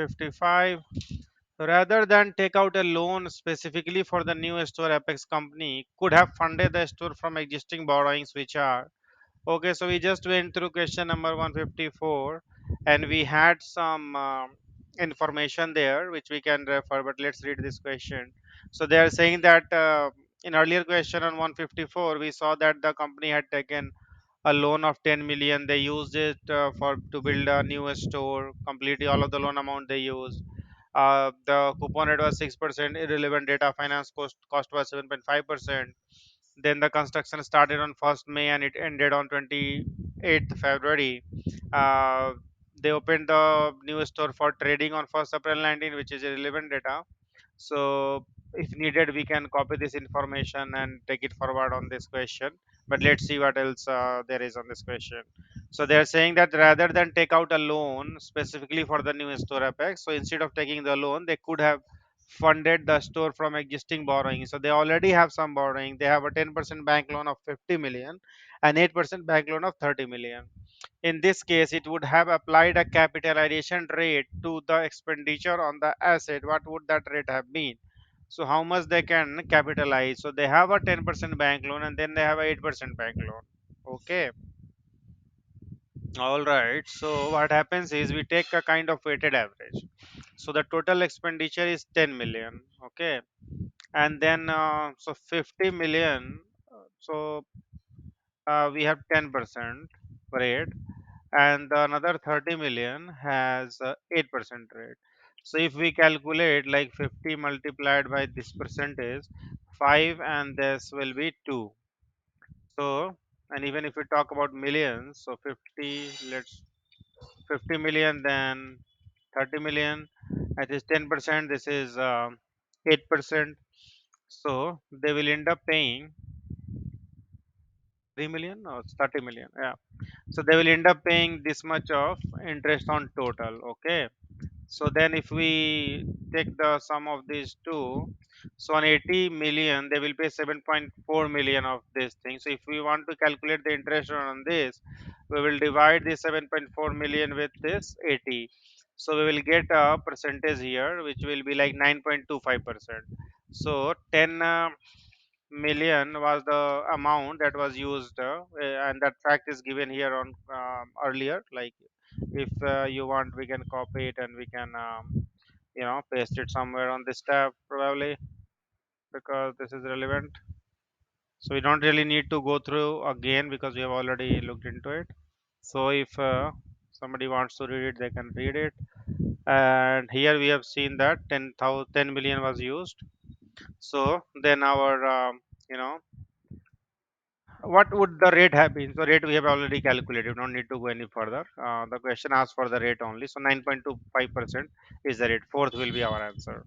55. Rather than take out a loan specifically for the new store, Apex company could have funded the store from existing borrowings, which are okay. So we just went through question number 154, and we had some information there which we can refer. But let's read this question. So they are saying that in earlier question on 154, we saw that the company had taken a loan of 10 million. They used it for to build a new store. Completely all of the loan amount they used. The coupon rate was 6%. Irrelevant data finance cost was 7.5%. Then the construction started on 1st May and it ended on 28th February. Uh, they opened the new store for trading on 1st April 19, which is irrelevant data. So if needed, we can copy this information and take it forward on this question. But let's see what else there is on this question. So they are saying that rather than take out a loan specifically for the new store Apex, so instead of taking the loan, they could have funded the store from existing borrowing. So they already have some borrowing. They have a 10% bank loan of 50 million and 8% bank loan of 30 million. In this case, it would have applied a capitalization rate to the expenditure on the asset. What would that rate have been? So how much they can capitalize? So they have a 10% bank loan and then they have a 8% bank loan. Okay. All right. So what happens is we take a kind of weighted average. So the total expenditure is 10 million. Okay. And then so 50 million. We have 10% rate, and the another 30 million has 8% rate. So if we calculate like 50 multiplied by this percentage, 5, and this will be 2. So, and even if we talk about millions, so 50, let's 50 million, then 30 million, that is 10%, this is 8%. So they will end up paying 3 million or 30 million. Yeah. So they will end up paying this much of interest on total. Okay. So then if we take the sum of these two, so on 80 million, they will pay 7.4 million of this thing. So if we want to calculate the interest on this, we will divide the 7.4 million with this 80. So we will get a percentage here, which will be like 9.25%. So 10 million was the amount that was used, and that fact is given here on earlier. Like if you want, we can copy it and we can paste it somewhere on this tab probably, because this is relevant. So we don't really need to go through again because we have already looked into it. So if somebody wants to read it, they can read it. And here we have seen that 10 million was used. So then our you know what would the rate have been? So rate we have already calculated. We don't need to go any further. The question asks for the rate only. So 9.25% is the rate. Fourth will be our answer.